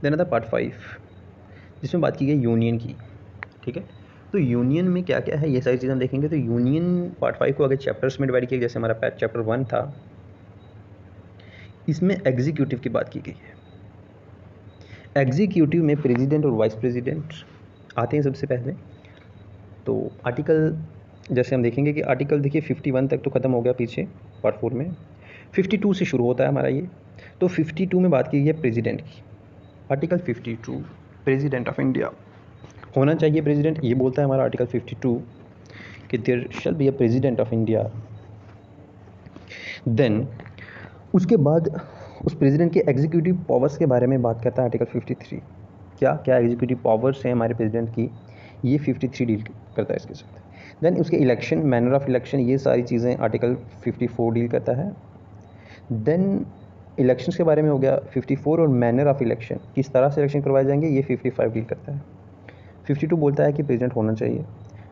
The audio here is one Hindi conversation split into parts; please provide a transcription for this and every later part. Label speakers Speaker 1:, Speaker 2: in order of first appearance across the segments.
Speaker 1: देन आता पार्ट 5 जिसमें बात की गई यूनियन की। ठीक है, तो यूनियन में क्या क्या है ये सारी चीज़ें हम देखेंगे। तो यूनियन पार्ट 5 को अगर चैप्टर्स में डिवाइड किया, जैसे हमारा चैप्टर 1 था, इसमें एग्जीक्यूटिव की बात की गई है। एग्जीक्यूटिव में प्रेसिडेंट और वाइस प्रेसिडेंट आते हैं सबसे पहले। तो आर्टिकल जैसे हम देखेंगे कि आर्टिकल देखिए 51 तक तो ख़त्म हो गया पीछे पार्ट 4 में, 52 से शुरू होता है हमारा ये। तो 52 में बात की गई है प्रेसिडेंट की। आर्टिकल 52 प्रेसिडेंट ऑफ इंडिया होना चाहिए प्रेसिडेंट, ये बोलता है हमारा आर्टिकल 52 कि there shall be a president of India. Then उसके बाद उस प्रेसिडेंट के एग्जीक्यूटिव पावर्स के बारे में बात करता है आर्टिकल 53। क्या क्या एग्जीक्यूटिव पावर्स हैं हमारे प्रेसिडेंट की, ये 53 डील करता है इसके साथ। देन उसके इलेक्शन, मैनर ऑफ इलेक्शन, ये सारी चीज़ें आर्टिकल 54 डील करता है। देन इलेक्शंस के बारे में हो गया 54, और मैनर ऑफ इलेक्शन, किस तरह से इलेक्शन करवाए जाएंगे, ये 55 डील करता है। 52 बोलता है कि प्रेसिडेंट होना चाहिए,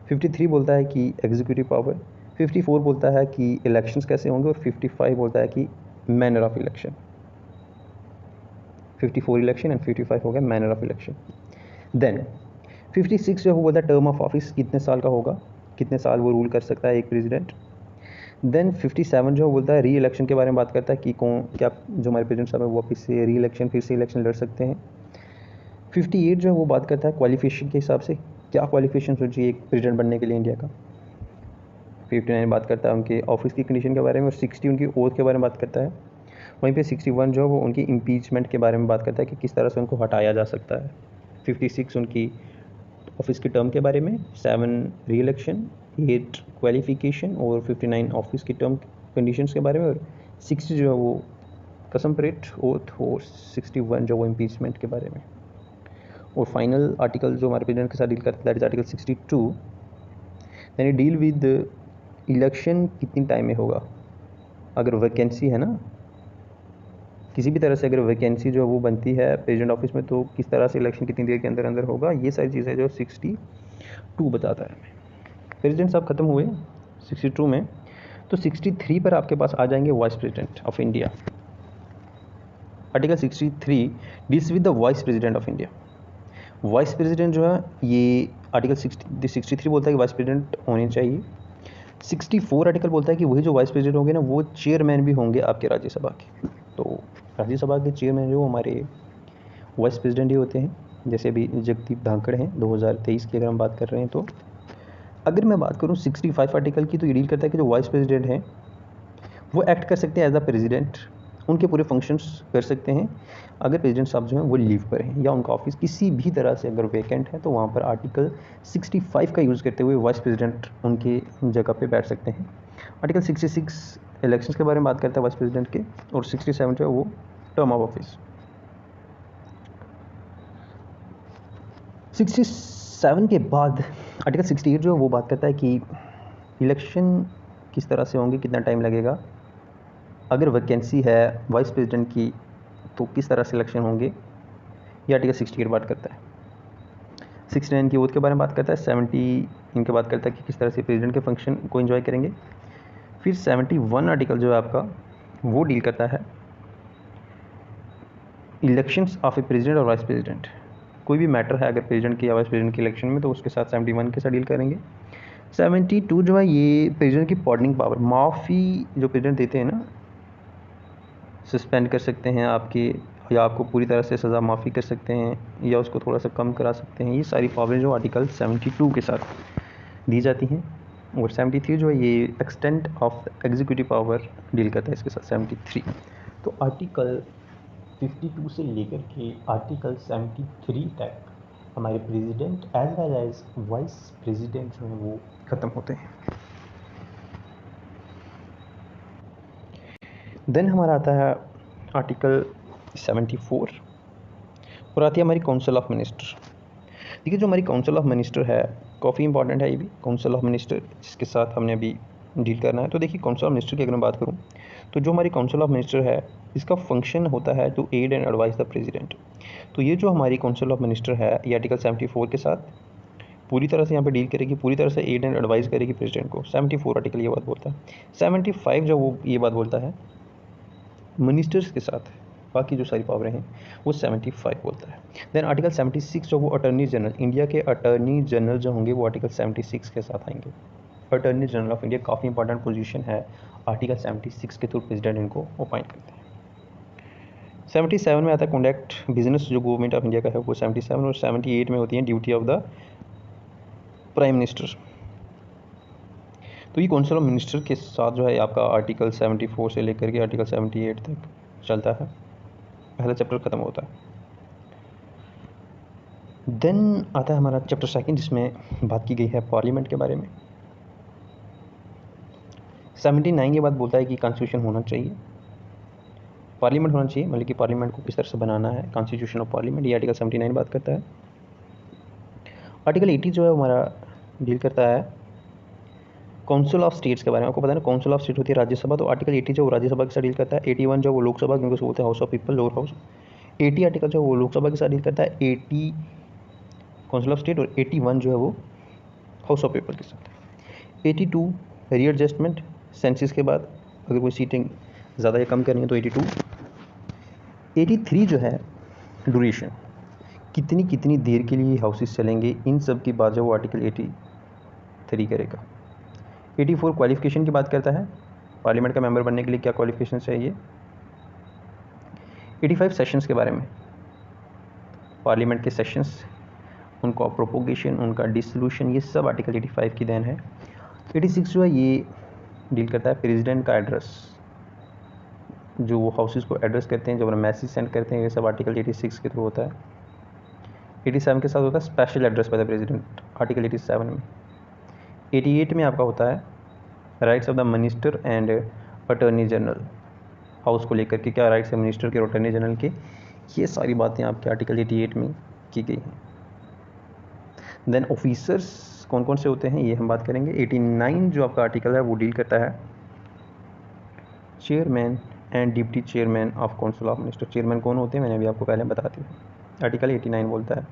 Speaker 1: 53 बोलता है कि एग्जीक्यूटिव पावर, 54 बोलता है कि इलेक्शंस कैसे होंगे, और 55 बोलता है कि manner of election. 54 election and 55 हो गया मैनर ऑफ इलेक्शन। देन 56 जो बोलता है टर्म ऑफ ऑफिस, कितने साल का होगा, कितने साल वो रूल कर सकता है एक प्रेसिडेंट। देन 57 जो बोलता है री इलेक्शन के बारे में बात करता है कि कौन क्या जो हमारे प्रेसिडेंट साहब है वो वापस से री इलेक्शन फिर से इलेक्शन लड़ सकते हैं। 58 जो है वो बात करता है क्वालिफिकेशन के हिसाब से, क्या क्वालिफिकेशन होनी चाहिए एक प्रेसिडेंट बनने के लिए इंडिया का। 59 बात करता है उनके ऑफिस की कंडीशन के बारे में, और 60 उनकी ओथ के बारे में बात करता है। वहीं पे 61 जो है वो उनकी इम्पीचमेंट के बारे में बात करता है कि किस तरह से उनको हटाया जा सकता है। 56 उनकी ऑफिस की टर्म के बारे में, 7 री इलेक्शन, 8 क्वालिफिकेशन, और 59 ऑफिस की टर्म कंडीशंस के बारे में, और 60 जो है वो कसम परेड ओथ, और 61 जो वो इम्पीचमेंट के बारे में। और फाइनल आर्टिकल जो हमारे प्रेसिडेंट के साथ डील करता है दैट इज आर्टिकल 62। यानी डील विद इलेक्शन कितनी टाइम में होगा, अगर वैकेंसी है ना किसी भी तरह से, अगर वैकेंसी जो वो बनती है प्रेसिडेंट ऑफिस में, तो किस तरह से इलेक्शन कितनी देर के अंदर अंदर होगा, ये सारी चीज़ें जो 62 बताता है। प्रेसिडेंट साहब खत्म हुए 62 में, तो 63 पर आपके पास आ जाएंगे vice president of India. Article 63 deals with the vice president of India. Vice president जो है ये आर्टिकल 63 बोलता है कि वाइस प्रेसिडेंट होने चाहिए। 64 आर्टिकल बोलता है कि वही जो वाइस प्रेसिडेंट होंगे ना वो चेयरमैन भी होंगे आपके राज्यसभा के। तो राज्यसभा के चेयरमैन जो हमारे वाइस प्रेसिडेंट ही होते हैं, जैसे अभी जगदीप धांकड़ हैं 2023 की अगर हम बात कर रहे हैं। तो अगर मैं बात करूं 65 आर्टिकल की, तो ये डील करता है कि जो वाइस प्रेसिडेंट हैं वो एक्ट कर सकते हैं एज अ प्रेसिडेंट, उनके पूरे फंक्शंस कर सकते हैं अगर प्रेसिडेंट साहब जो हैं वो लीव पर हैं, या उनका ऑफिस किसी भी तरह से अगर वैकेंट है, तो वहाँ पर आर्टिकल 65 का यूज़ करते हुए वाइस प्रेसिडेंट उनके जगह पे बैठ सकते हैं। आर्टिकल 66 इलेक्शंस के बारे में बात करता है वाइस प्रेसिडेंट के, और 67 जो है वो टर्म ऑफ ऑफिस। 67 के बाद आर्टिकल 68 जो है वो बात करता है कि इलेक्शन किस तरह से होंगे, कितना टाइम लगेगा, अगर वैकेंसी है वाइस प्रेसिडेंट की तो किस तरह से इलेक्शन होंगे, ये आर्टिकल 68 बात करता है। 69 की ओथ के बारे में बात करता है। 70 इनके बात करता है कि किस तरह से प्रेसिडेंट के फंक्शन को एंजॉय करेंगे। फिर 71 आर्टिकल जो है आपका वो डील करता है इलेक्शंस ऑफ ए प्रेसिडेंट और वाइस प्रेसिडेंट। कोई भी मैटर है अगर प्रेसिडेंट की या वाइस प्रेसिडेंट के इलेक्शन में, तो उसके साथ 71 के साथ डील करेंगे। 72 जो है ये प्रेसिडेंट की पार्डनिंग पावर, माफ़ी जो प्रेसिडेंट देते हैं ना, सस्पेंड कर सकते हैं आपके, या आपको पूरी तरह से सज़ा माफ़ी कर सकते हैं, या उसको थोड़ा सा कम करा सकते हैं। ये सारी पावर जो आर्टिकल 72 के साथ दी जाती हैं। और 73 जो है ये extent of executive power deal करता है इसके साथ 73। तो आर्टिकल 52 से लेकर के आर्टिकल 73 तक हमारे president as well as vice president जो है वो ख़त्म होते हैं। देन हमारा आता है आर्टिकल 74, और आती है हमारी काउंसिल ऑफ मिनिस्टर। देखिए जो हमारी काउंसिल ऑफ मिनिस्टर है काफ़ी इंपॉर्टेंट है, ये भी काउंसिल ऑफ मिनिस्टर जिसके साथ हमने अभी डील करना है। तो देखिए काउंसिल ऑफ मिनिस्टर की अगर मैं बात करूँ, तो जो हमारी काउंसिल ऑफ मिनिस्टर है इसका फंक्शन होता है to aid and advise the president. तो ये जो हमारी काउंसिल ऑफ मिनिस्टर है ये आर्टिकल 74 के साथ पूरी तरह से यहाँ पे डील करेगी, पूरी तरह से एड एंड एडवाइस करेगी प्रेसिडेंट को। 74 आर्टिकल ये बात बोलता है। 75 जो वो ये बात बोलता है मिनिस्टर्स के साथ बाकी जो सारी पावरें हैं वो 75 बोलता है। देन आर्टिकल 76 जो वो अटर्नी जनरल, इंडिया के अटर्नी जनरल जो होंगे वो आर्टिकल 76 के साथ आएंगे। अटर्नी जनरल ऑफ इंडिया काफ़ी इंपॉर्टेंट पोजीशन है, आर्टिकल 76 के थ्रू प्रेसिडेंट इनको अपॉइंट करते हैं। 77 में आता है कंडक्ट बिजनेस जो गवर्नमेंट ऑफ इंडिया का है वो 77, और 78 में होती है duty of the prime minister. तो ये काउंसिल ऑफ मिनिस्टर के साथ जो है आपका आर्टिकल 74 से लेकर के आर्टिकल 78 तक चलता है, पहला चैप्टर खत्म होता है। देन आता है हमारा चैप्टर सेकंड जिसमें बात की गई है पार्लियामेंट के बारे में। 79 के बाद बोलता है कि कॉन्स्टिट्यूशन होना चाहिए, पार्लियामेंट होना चाहिए, मतलब कि पार्लियामेंट को किस तरह से बनाना है, कॉन्स्टिट्यूशन ऑफ पार्लियामेंट, ये आर्टिकल 79 बात करता है। आर्टिकल 80 जो है हमारा डील करता है काउंसिल ऑफ स्टेट्स के बारे में। आपको पता है ना काउंसिल ऑफ स्टेट होती है राज्यसभा, तो आर्टिकल 80 जो वो राज्यसभा के साथ डील करता है। 81 जो वो लोकसभा, क्योंकि बोलते हैं house of people, lower house. 80 article जो वो लोकसभा के साथ डील करता है, 80 काउंसिल ऑफ स्टेट, और 81 जो है वो हाउस ऑफ पीपल के साथ। 82 रीएडजस्टमेंट सेंसिस के बाद, अगर कोई सीटें ज़्यादा या कम करनी है तो 82। 83 जो है ड्यूरेशन, कितनी कितनी देर के लिए हाउसेस चलेंगे, इन सब की बात जो वो आर्टिकल 83 करेगा। 84 क्वालिफिकेशन की बात करता है, पार्लियामेंट का मेंबर बनने के लिए क्या क्वालिफिकेशन चाहिए। 85 सेशंस के बारे में, पार्लियामेंट के सेशंस, उनका प्रोपोगेशन, उनका डिसोल्यूशन, ये सब आर्टिकल 85 की देन है। 86 जो है ये डील करता है प्रेसिडेंट का एड्रेस, जो वो हाउसेस को एड्रेस करते हैं, जब मैसेज सेंड करते हैं, ये सब आर्टिकल 86 के थ्रू होता है। 87 के साथ होता है special address by the president, article 87 में। 88 में आपका होता है rights of the minister and attorney general, house को लेकर के क्या राइट्स है मिनिस्टर के और अटर्नी जनरल के, ये सारी बातें आपके आर्टिकल 88 में की गई हैं। देन ऑफिसर्स कौन कौन से होते हैं ये हम बात करेंगे। 89 जो आपका आर्टिकल है वो डील करता है chairman and deputy chairman of council of minister. Chairman कौन होते हैं मैंने अभी आपको पहले बता दिया, आर्टिकल 89 बोलता है।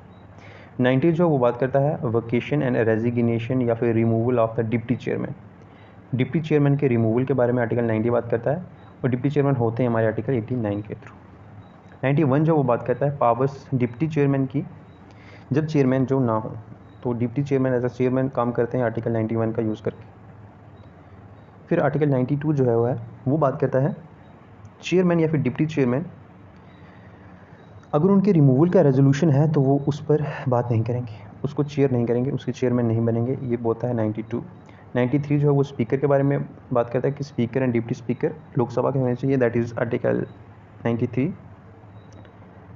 Speaker 1: 90 जो वो बात करता है वोकेशन एंड रेजिग्नेशन या फिर removal of the deputy chairman, deputy chairman के रिमूवल के बारे में आर्टिकल 90 बात करता है, और डिप्टी चेयरमैन होते हैं हमारे आर्टिकल 89 के थ्रू। 91 जो वो बात करता है पावर्स डिप्टी चेयरमैन की, जब चेयरमैन जो ना हो तो deputy chairman as a chairman काम करते हैं आर्टिकल 91 का यूज़ करके। फिर आर्टिकल 92 जो है वो बात करता है चेयरमैन या फिर डिप्टी चेयरमैन, अगर उनके रिमूवल का रेजोल्यूशन है तो वो उस पर बात नहीं करेंगे, उसको चेयर नहीं करेंगे, उसके चेयरमैन नहीं बनेंगे, ये बोलता है 92। 93 जो है वो स्पीकर के बारे में बात करता है कि speaker and deputy speaker Lok Sabha के होने चाहिए, दैट इज़ आर्टिकल 93।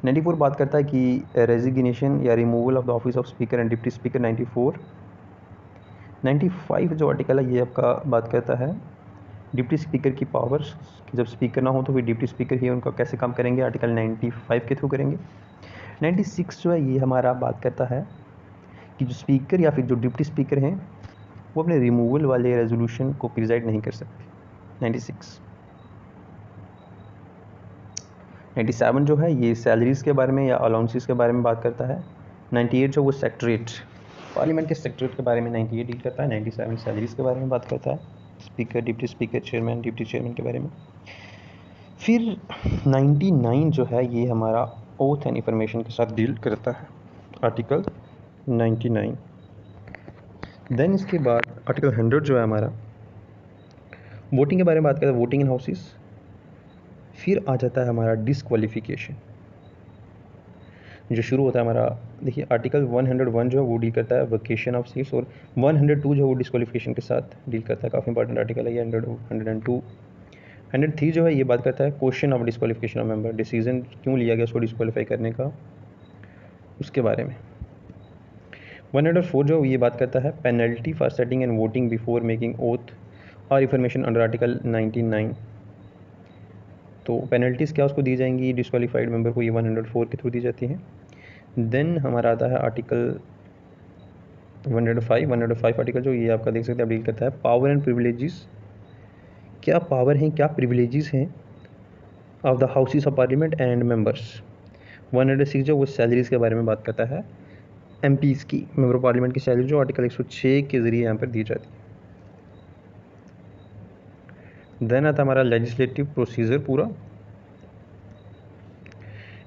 Speaker 1: 94 बात करता है कि रेजिग्नेशन या removal of the office of speaker and deputy speaker, 94। 95 जो आर्टिकल है ये आपका बात करता है डिप्टी स्पीकर की पावर्स, जब स्पीकर ना हो तो फिर डिप्टी स्पीकर ही उनका कैसे काम करेंगे, आर्टिकल 95 के थ्रू करेंगे। 96 जो है ये हमारा बात करता है कि जो स्पीकर या फिर जो डिप्टी स्पीकर हैं वो अपने रिमूवल वाले रेजोल्यूशन को प्रिजाइड नहीं कर सकते, 96। 97 जो है ये सैलरीज़ के बारे में या अलाउंसेस के बारे में बात करता है। 98 जो वो सेक्रेटरीट, पार्लियामेंट के सेक्रेटरीट के बारे में 98 डील करता है। 97 सैलरीज़ के बारे में बात करता है, speaker, deputy speaker, chairman, deputy chairman के बारे में। फिर 99 जो है ये हमारा ओथ एंड इंफॉर्मेशन के साथ डील करता है, आर्टिकल 99। देन इसके बाद आर्टिकल 100 जो है हमारा वोटिंग के बारे में बात करता है, वोटिंग इन हाउसेस। फिर आ जाता है हमारा डिस्क्वालिफिकेशन, जो शुरू होता है हमारा, देखिए आर्टिकल 101 जो है वो डील करता है वेकेशन ऑफ सीट्स, और 102 जो है वो डिस्क्वालिफिकेशन के साथ डील करता है, काफ़ी इंपॉर्टेंट आर्टिकल है ये। 102 103 जो है ये बात करता है question of disqualification of member, decision क्यों लिया गया उसको डिस्क्वालीफाई करने का, उसके बारे में। 104 जो ये बात करता है penalty for setting and voting before making oath और इंफॉर्मेशन अंडर आर्टिकल 99। तो पेनल्टीज़ क्या उसको दी जाएंगी डिस्क्वालीफाइड मेंबर को, ये 104 के थ्रू दी जाती हैं। देन हमारा आता है आर्टिकल 105 आर्टिकल जो ये आपका देख सकते हैं डील करता है पावर एंड प्रिविलेजेस, क्या पावर हैं क्या प्रिविलेजेस हैं of the houses of parliament and members. 106 जो वो सैलरीज़ के बारे में बात करता है, एमपीज़ की, मेंबर ऑफ पार्लियामेंट की सैलरी जो आर्टिकल 106 के ज़रिए यहाँ पर दी जाती है। देन आता हमारा लेजिस्लेटिव प्रोसीजर पूरा,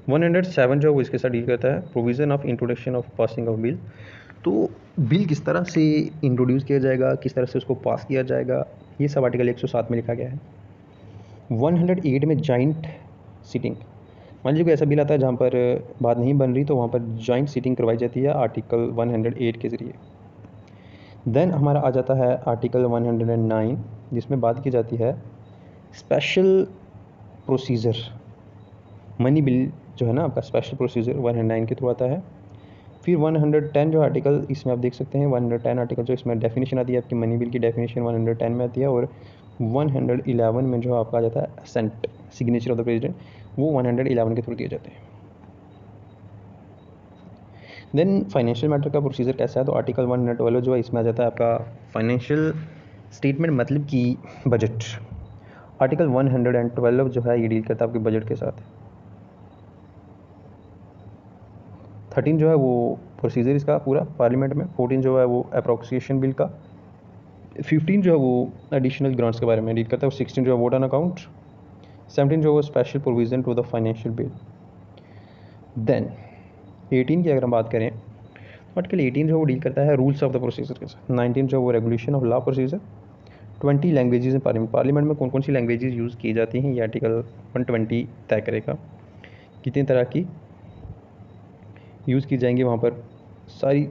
Speaker 1: 107 जो है वो इसके साथ डील करता है provision of introduction of passing of bill. तो बिल किस तरह से इंट्रोड्यूस किया जाएगा, किस तरह से उसको पास किया जाएगा, ये सब आर्टिकल 107 में लिखा गया है। 108 में जॉइंट सीटिंग, मान लीजिए कोई ऐसा बिल आता है जहाँ पर बात नहीं बन रही, तो वहाँ पर जॉइंट सीटिंग करवाई जाती है आर्टिकल 108 के ज़रिए। देन हमारा आ जाता है आर्टिकल 109 जिसमें बात की जाती है स्पेशल प्रोसीजर। मनी बिल जो है ना आपका स्पेशल प्रोसीजर 109 के थ्रू आता है। फिर 110 जो आर्टिकल इसमें आप देख सकते हैं 110 आर्टिकल जो इसमें डेफिनेशन आती है आपकी मनी बिल की डेफिनेशन 110 में आती है। और 111 में जो आपका आ जाता है assent signature of the president, वो 111 के थ्रू दिए जाते हैं। देन फाइनेंशियल मैटर का प्रोसीजर कैसा है, तो आर्टिकल 112 जो है इसमें आ जाता है आपका फाइनेंशियल स्टेटमेंट मतलब कि बजट। आर्टिकल 112 जो है ये डील करता है आपके बजट के साथ। 13 जो है वो प्रोसीजर इसका पूरा पार्लियामेंट में। 14 जो है वो अप्रोप्रिएशन बिल का। 15 जो है वो एडिशनल ग्रांट्स के बारे में डील करता है। और 16 जो है वोट ऑन अकाउंट। 17 जो है वो special provision to the financial bill. Then 18 की अगर हम बात करें, आर्टिकल 18 जो वो डील करता है रूल्स ऑफ द प्रोसीजर के साथ। 19 जो वो regulation of law procedure. 20 languages in parliament में कौन कौन सी लैंग्वेजेस यूज़ की जाती हैं, ये आर्टिकल 120 तय करेगा। कितनी तरह की यूज़ की जाएंगी वहाँ पर, सारी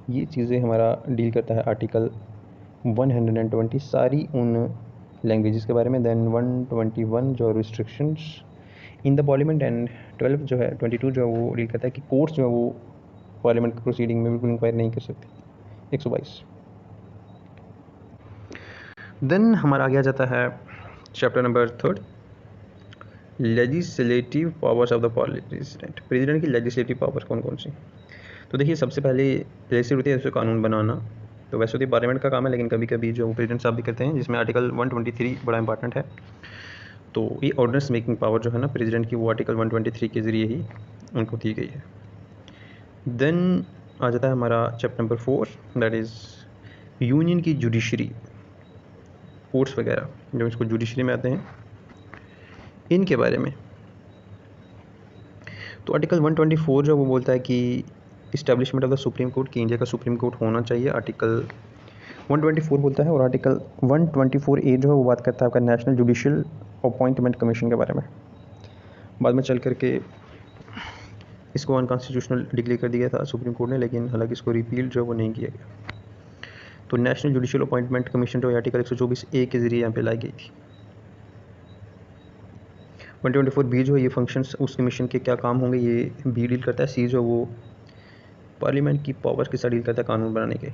Speaker 1: ये चीज़ें हमारा डील करता है आर्टिकल 120 सारी उन लैंग्वेजेस के बारे में। देन 121 जो restrictions in the parliament. And 12 जो है 22 जो है वो डील करता है कि कोर्ट्स जो है वो पार्लियामेंट की प्रोसीडिंग में बिल्कुल इंक्वायरी नहीं कर सकते। 122। देन हमारा आ गया जाता है chapter number 3 legislative powers of the president. President की लेजिस्लेटिव पावर्स कौन कौन सी। तो देखिए सबसे पहले लेजिस्लेटिव होती है जैसे कानून बनाना, तो वैसे तो पार्लियामेंट का काम है, लेकिन कभी कभी जो प्रेसिडेंट साहब भी करते हैं, जिसमें आर्टिकल 123 बड़ा इंपॉर्टेंट है। तो ये ऑर्डिनेंस मेकिंग पावर जो है ना प्रेसिडेंट की, वो आर्टिकल 123 के ज़रिए ही उनको दी गई है। देन आ जाता है हमारा chapter number 4 that is union की जुडिशरी, कोर्ट्स वगैरह जो इसको जुडिशरी में आते हैं, इनके बारे में। तो आर्टिकल 124 जो वो बोलता है कि establishment of the Supreme court, कि इंडिया का सुप्रीम कोर्ट होना चाहिए, आर्टिकल 124 बोलता है। और आर्टिकल 124A जो है वो बात करता है आपका नेशनल जुडिशियल अपॉइंटमेंट कमीशन के बारे में। बाद में चल करके इसको अनकॉन्स्टिट्यूशनल डिक्लेयर कर दिया था सुप्रीम कोर्ट ने, लेकिन हालांकि इसको रिपील जो है वो नहीं किया गया। तो नेशनल जुडिशियल अपॉइंटमेंट कमीशन जो आर्टिकल 124A के ज़रिए यहाँ पे लाई गई थी। 124B जो है ये फंक्शंस उस कमीशन के क्या काम होंगे ये भी डील करता है। सी जो वो पार्लियामेंट की पावर के साथ डील करता है कानून बनाने के।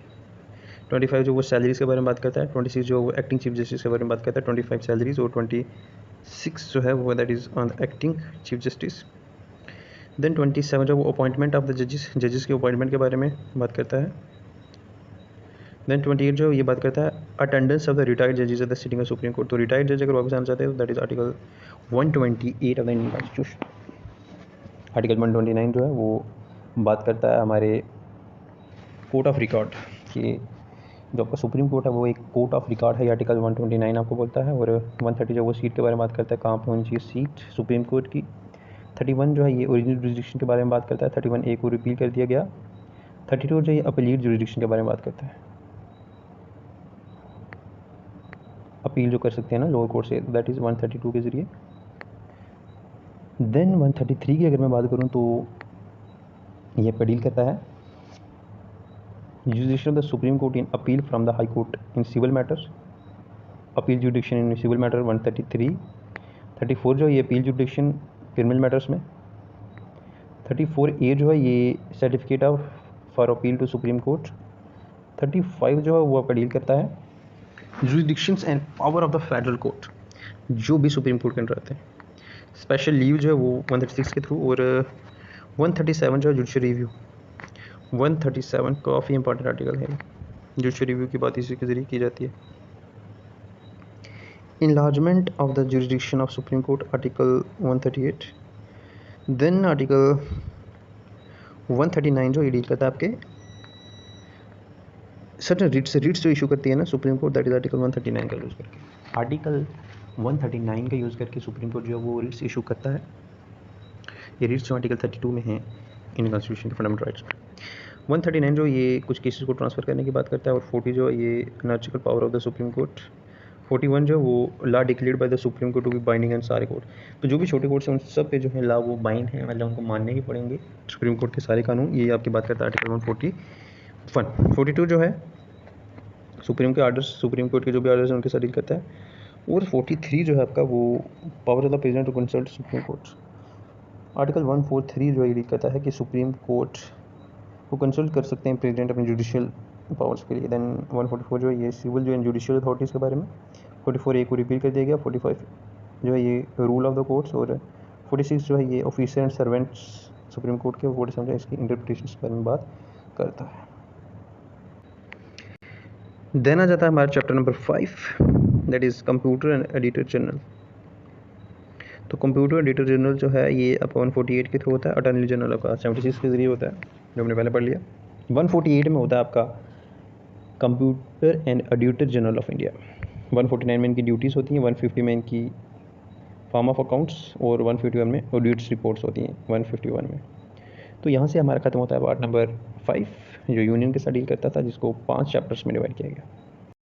Speaker 1: 25 जो वो सैलरीज के बारे में बात करता है। 26 जो वो एक्टिंग चीफ जस्टिस के बारे में बात करता है, 25 सैलरीज। और 26 जो है वो that is on acting chief justice. Then 27 जो वो अपॉइंटमेंट ऑफ द जजेस के अपॉइंटमेंट के बारे में बात करता है। देन 28 जो ये बात करता है अटेंडेंस ऑफ द रिटायर्ड जजेस at the sitting of supreme court. तो रिटायर्ड जज अगर वापस आना चाहते हैं तो that is article 128 of the Indian constitution. Article 129 जो है वो बात करता है हमारे कोर्ट ऑफ रिकॉर्ड कि जो आपका सुप्रीम कोर्ट है वो एक कोर्ट ऑफ रिकॉर्ड है, आर्टिकल 129 आपको बोलता है। और 130 जो वो सीट के बारे में बात करता है, कहाँ पे होनी चाहिए सीट सुप्रीम कोर्ट की। 31 जो है ये ओरिजिनल जुरिडिक्शन के बारे में बात करता है, 31A को रिपील कर दिया गया। 32 जो ये अपीलेट जुरिडिक्शन के बारे में बात करता है, अपील जो कर सकते हैं ना लोअर कोर्ट से, दैट इज़ 132 के ज़रिए। देन 133 की अगर मैं बात करूँ तो ये आपका डील करता है jurisdiction of the Supreme Court in appeal from the High Court in civil matters, appeal jurisdiction in civil matter 133। 34 जो है ये appeal jurisdiction criminal matters में। 34A जो है ये certificate of for appeal to supreme court. 35 जो है वो आपका डील करता है jurisdictions and power of the federal court, जो भी सुप्रीम कोर्ट के अंदर आते हैं। स्पेशल लीव जो है वो 136 के थ्रू। और 137 जो है जुडिशल रिव्यू। 137 काफ़ी इंपॉर्टेंट आर्टिकल है, जुडिशल रिव्यू की बात इसी के ज़रिए की जाती है। Enlargement of the jurisdiction of supreme court, article 138। Then article 139 जो ये डील करता है आपके सर्टन रिट्स जो इशू करती है ना supreme court, that is article 139 का यूज़ करके। आर्टिकल 139 का यूज़ करके सुप्रीम कोर्ट जो है वो रिट्स इशू करता है। ये रीड्स जो आर्टिकल 32 में है इंडियन कॉन्स्टिट्यूशन के फंडामेंटल राइट्स में। 139 जो ये कुछ केसेस को ट्रांसफ़र करने की बात करता है, और 40 जो ये ancillary power of the Supreme Court. 41 जो वो law declared by the Supreme Court to be binding and सारे कोर्ट। तो जो भी छोटे कोर्ट हैं उन सब पे जो है लॉ वो बाइंड है, मतलब उनको मानने ही पड़ेंगे सुप्रीम कोर्ट के सारे कानून। ये आपकी बात करता है आर्टिकल 141। 42 जो है सुप्रीम के आर्डर्स, सुप्रीम कोर्ट के जो भी आर्डर्स हैं उनके साथ डील करता है। और 43 जो है आपका वो power of the president to consult supreme court. Article 143 जो ये डील करता है कि सुप्रीम कोर्ट को कंसल्ट कर सकते हैं प्रेसिडेंट अपने जुडिशियल पावर्स के लिए। देन 144 जो है ये सिविल जो है जुडिशियल अथॉरिटीज़ के बारे में। 44A को रिपील कर दिया गया। 45 जो है ये रूल ऑफ द कोर्ट्स। और 46 जो है ये officer and servants supreme court के। 47 जो है इसकी इंटरप्रिटेशन के बारे में बात करता है। देन आ जाता है हमारा chapter number 5, that is computer and editor general. तो कंप्यूटर एडिटर जनरल जो है ये आपका 148 के थ्रू होता है। अटॉर्नी जनरल आपका 76 के जरिए होता है, जो हमने पहले पढ़ लिया। 148 में होता है आपका computer and editor general of India. 149 में इनकी ड्यूटीज़ होती हैं, 150 में इनकी फॉर्म ऑफ अकाउंट्स, और 151 में ऑडिट्स रिपोर्ट्स होती हैं 151 में। तो यहाँ से हमारा खत्म होता है पार्ट नंबर 5 जो यूनियन के साथ डील करता था, जिसको 5 चैप्टर्स में डिवाइड किया गया।